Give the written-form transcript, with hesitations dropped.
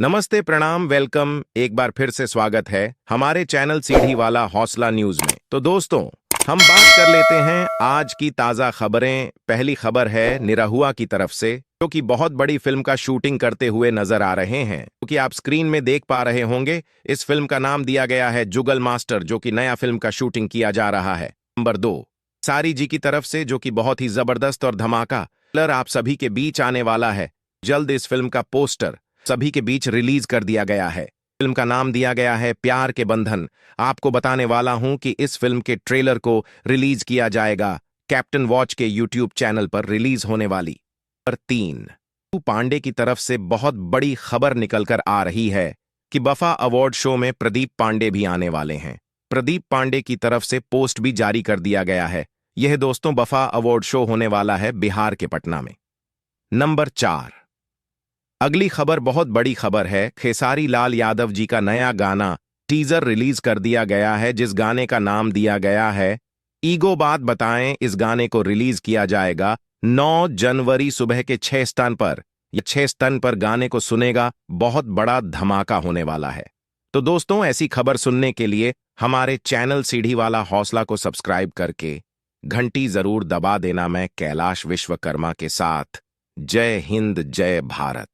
नमस्ते, प्रणाम, वेलकम। एक बार फिर से स्वागत है हमारे चैनल सीढ़ी वाला हौसला न्यूज में। तो दोस्तों, हम बात कर लेते हैं आज की ताजा खबरें। पहली खबर है निरहुआ की तरफ से, जो कि बहुत बड़ी फिल्म का शूटिंग करते हुए नजर आ रहे हैं। क्योंकि आप स्क्रीन में देख पा रहे होंगे, इस फिल्म का नाम दिया गया है जुगल मास्टर, जो कि नया फिल्म का शूटिंग किया जा रहा है। नंबर 2, सारी जी की तरफ से, जो कि बहुत ही जबरदस्त और धमाका आप सभी के बीच आने वाला है। जल्द इस फिल्म का पोस्टर सभी के बीच रिलीज कर दिया गया है। फिल्म का नाम दिया गया है प्यार के बंधन। आपको बताने वाला हूं कि इस फिल्म के ट्रेलर को रिलीज किया जाएगा कैप्टन वॉच के यूट्यूब चैनल पर रिलीज होने वाली। नंबर 3, पांडे की तरफ से बहुत बड़ी खबर निकलकर आ रही है कि बफा अवार्ड शो में प्रदीप पांडे भी आने वाले हैं। प्रदीप पांडे की तरफ से पोस्ट भी जारी कर दिया गया है। यह दोस्तों बफा अवार्ड शो होने वाला है बिहार के पटना में। नंबर 4, अगली खबर बहुत बड़ी खबर है। खेसारी लाल यादव जी का नया गाना टीजर रिलीज कर दिया गया है, जिस गाने का नाम दिया गया है ईगो बात बताएं। इस गाने को रिलीज किया जाएगा 9 जनवरी सुबह के 6 स्थान पर। यह 6 स्थान पर गाने को सुनेगा, बहुत बड़ा धमाका होने वाला है। तो दोस्तों, ऐसी खबर सुनने के लिए हमारे चैनल सीढ़ी वाला हौसला को सब्सक्राइब करके घंटी जरूर दबा देना। मैं कैलाश विश्वकर्मा के साथ। जय हिंद, जय भारत।